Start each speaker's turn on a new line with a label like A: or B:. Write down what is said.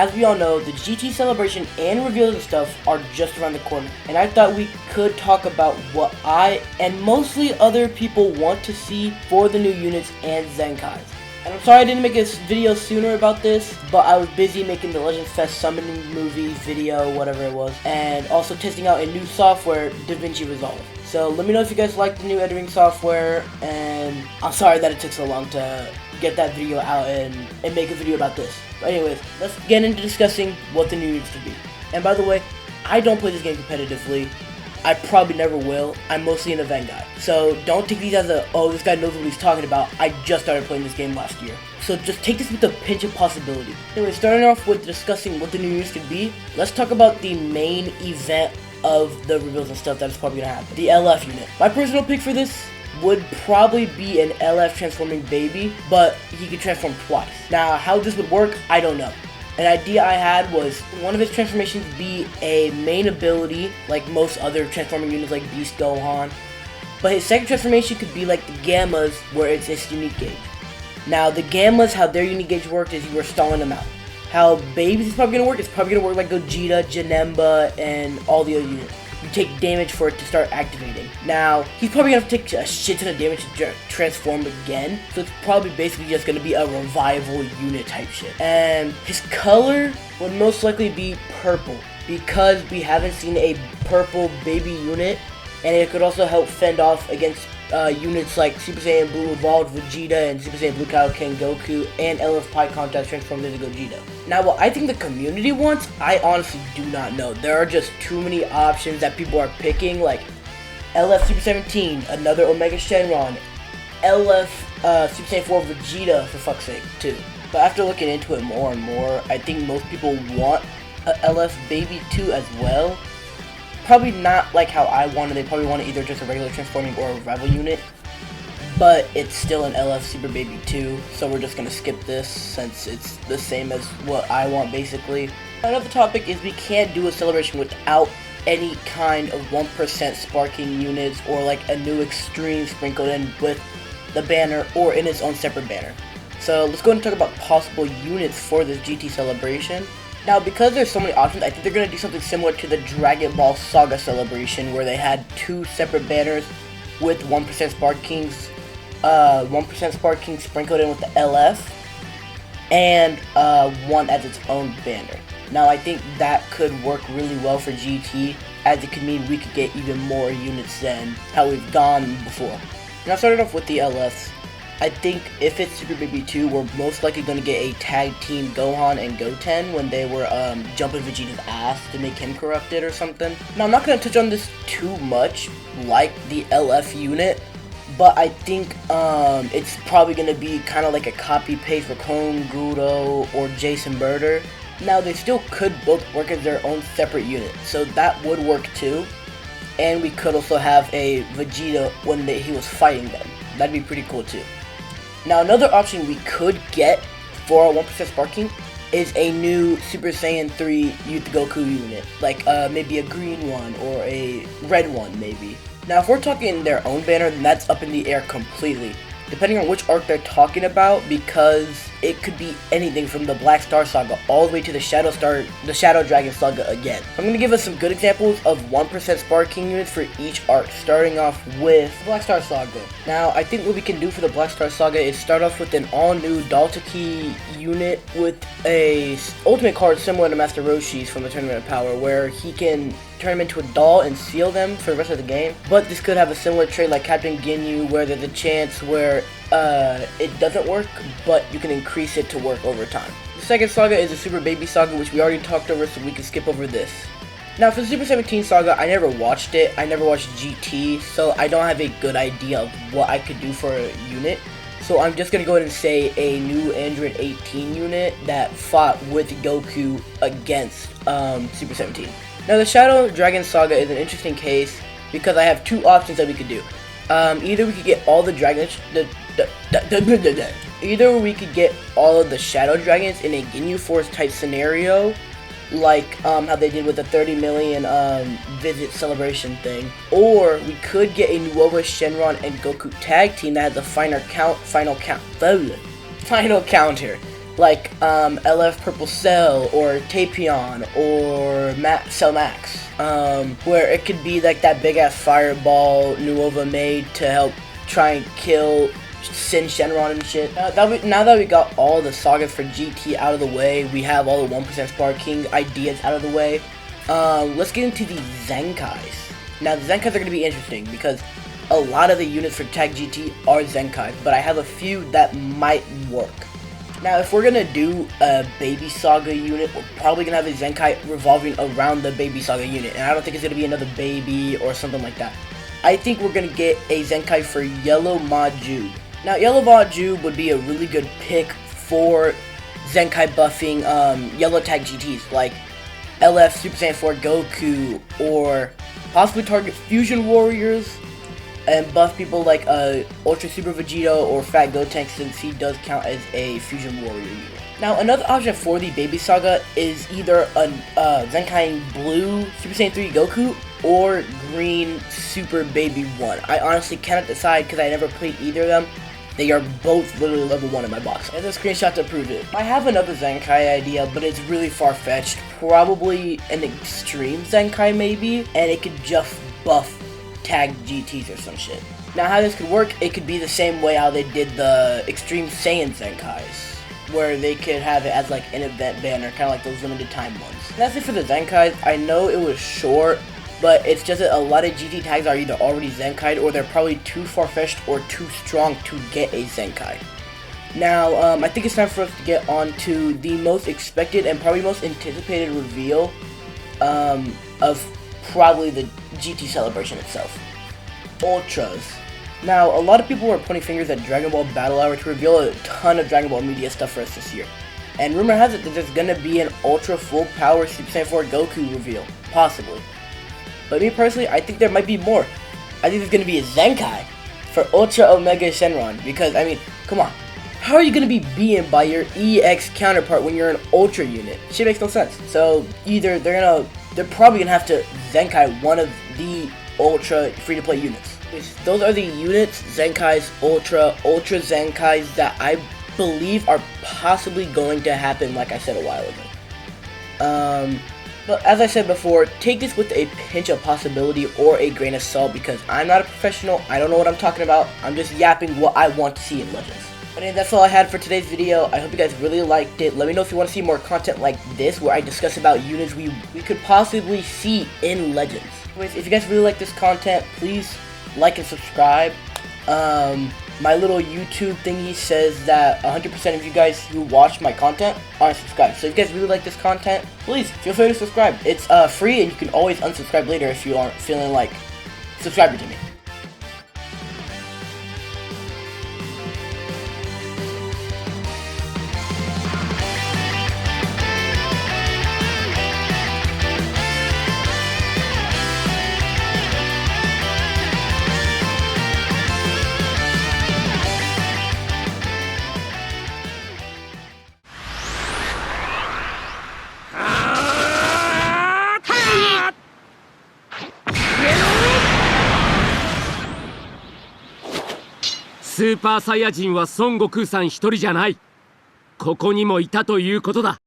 A: as we all know, the GT celebration and reveals and stuff are just around the corner, and I thought we could talk about what I and mostly other people want to see for the new units and Zenkais. And I'm sorry I didn't make a video sooner about this, but I was busy making the Legends Fest summoning movie, video, whatever it was, and also testing out a new software, DaVinci Resolve. So let me know if you guys like the new editing software, and I'm sorry that it took so long to get that video out and make a video about this. But anyways, let's get into discussing what the new units should be. And by the way, I don't play this game competitively. I probably never will. I'm mostly an event guy. So don't take these as oh, this guy knows what he's talking about. I just started playing this game last year. So just take this with a pinch of possibility. Anyway, starting off with discussing what the new units could be, let's talk about the main event of the reveals and stuff that is probably going to happen. The LF unit. My personal pick for this would probably be an LF transforming baby, but he could transform twice. Now, how this would work, I don't know. An idea I had was one of his transformations be a main ability, like most other transforming units like Beast Gohan. But his second transformation could be like the Gammas, where it's his unique gauge. Now, the Gammas, how their unique gauge worked is you were stalling them out. How Babies is probably going to work, it's probably going to work like Gogeta, Janemba, and all the other units. You take damage for it to start activating. Now, he's probably going to take a shit ton of damage to transform again, so it's probably basically just going to be a revival unit type shit. And his color would most likely be purple, because we haven't seen a purple baby unit, and it could also help fend off against units like Super Saiyan Blue Evolved Vegeta and Super Saiyan Blue Kaioken Goku and LF Pikkon that's transformed into Gogeta. Now, what I think the community wants, I honestly do not know. There are just too many options that people are picking, like LF Super 17, another Omega Shenron, LF Super Saiyan 4 Vegeta, for fuck's sake, too. But after looking into it more and more, I think most people want a LF Baby 2 as well. Probably not like how I wanted. They probably want either just a regular transforming or a rival unit, but it's still an LF Super Baby 2, so we're just gonna skip this since it's the same as what I want basically. Another topic is we can't do a celebration without any kind of 1% sparking units or like a new extreme sprinkled in with the banner or in its own separate banner. So let's go and talk about possible units for this GT celebration. Now, because there's so many options, I think they're going to do something similar to the Dragon Ball Saga celebration, where they had two separate banners with 1% Spark Kings, 1% Spark Kings sprinkled in with the LF, and one as its own banner. Now, I think that could work really well for GT, as it could mean we could get even more units than how we've gone before. Now, starting off with the LFs. I think if it's Super Baby 2, we're most likely going to get a tag team Gohan and Goten when they were jumping Vegeta's ass to make him corrupted or something. Now, I'm not going to touch on this too much like the LF unit, but I think it's probably going to be kind of like a copy-paste for Clone Guro or Jason Birder. Now, they still could both work as their own separate unit, so that would work too. And we could also have a Vegeta when he was fighting them. That'd be pretty cool too. Now, another option we could get for a 1% Sparking is a new Super Saiyan 3 Youth Goku unit. Like, maybe a green one or a red one, maybe. Now, if we're talking their own banner, then that's up in the air completely. Depending on which arc they're talking about, because it could be anything from the Black Star Saga all the way to the Shadow Dragon Saga again. I'm going to give us some good examples of 1% Sparking units for each arc, starting off with Black Star Saga. Now, I think what we can do for the Black Star Saga is start off with an all-new Daltaki unit with a ultimate card similar to Master Roshi's from the Tournament of Power, where he can turn them into a doll and seal them for the rest of the game. But this could have a similar trait like Captain Ginyu, where there's a chance where it doesn't work, but you can increase it to work over time. The second saga is the Super Baby Saga, which we already talked over, so we can skip over this. Now, for the Super 17 Saga, I never watched it. I never watched GT, so I don't have a good idea of what I could do for a unit. So I'm just going to go ahead and say a new Android 18 unit that fought with Goku against Super 17. Now, the Shadow Dragon Saga is an interesting case because I have two options that we could do. Either we could get all the dragons, either we could get all of the Shadow Dragons in a Ginyu Force type scenario, like how they did with the 30 million visit celebration thing, or we could get a Nuova Shenron and Goku tag team that has a final counter. like LF Purple Cell or Tapion or Cell Max, where it could be like that big ass fireball Nuova made to help try and kill Sin Shenron and shit. Now that we got all the sagas for GT out of the way, we have all the 1% Sparking ideas out of the way. Let's get into the Zenkais. Now the Zenkais are going to be interesting because a lot of the units for Tag GT are Zenkais, but I have a few that might work. Now if we're going to do a Baby Saga unit, we're probably going to have a Zenkai revolving around the Baby Saga unit, and I don't think it's going to be another baby or something like that. I think we're going to get a Zenkai for Yellow Maju. Now Yellow Maju would be a really good pick for Zenkai buffing Yellow Tag GTs like LF Super Saiyan 4 Goku, or possibly target Fusion Warriors and buff people like Ultra Super Vegito or Fat Gotenks, since he does count as a Fusion Warrior unit. Now another option for the Baby Saga is either a Zenkai Blue Super Saiyan 3 Goku or Green Super Baby 1. I honestly cannot decide because I never played either of them. They are both literally level 1 in my box. And a screenshot to prove it. I have another Zenkai idea, but it's really far-fetched. Probably an Extreme Zenkai maybe, and it could just buff Tag GTs or some shit. Now how this could work, it could be the same way how they did the Extreme Saiyan Zenkais, where they could have it as like an event banner, kind of like those limited time ones. And that's it for the Zenkais. I know it was short, but it's just that a lot of GT tags are either already Zenkai'd or they're probably too far-fetched or too strong to get a Zenkai. Now, I think it's time for us to get on to the most expected and probably most anticipated reveal of probably the GT celebration itself. Ultras. Now, a lot of people were pointing fingers at Dragon Ball Battle Hour to reveal a ton of Dragon Ball media stuff for us this year. And rumor has it that there's gonna be an Ultra Full Power Super Saiyan 4 Goku reveal. Possibly. But me personally, I think there might be more. I think there's going to be a Zenkai for Ultra Omega Shenron. Because, I mean, come on. How are you going to be beaten by your EX counterpart when you're an Ultra unit? Shit makes no sense. So, either they're probably going to have to Zenkai one of the Ultra free-to-play units. Those are the units, Zenkais, Ultra Zenkais that I believe are possibly going to happen, like I said a while ago. But as I said before, take this with a pinch of possibility or a grain of salt, because I'm not a professional, I don't know what I'm talking about, I'm just yapping what I want to see in Legends. But anyway, that's all I had for today's video. I hope you guys really liked it. Let me know if you want to see more content like this, where I discuss about units we could possibly see in Legends. Anyways, if you guys really like this content, please like and subscribe. My little YouTube thingy says that 100% of you guys who watch my content aren't subscribed. So if you guys really like this content, please feel free to subscribe. It's free, and you can always unsubscribe later if you aren't feeling like subscribing to me.
B: スーパーサイヤ人は孫悟空さん一人じゃない。ここにもいたということだ。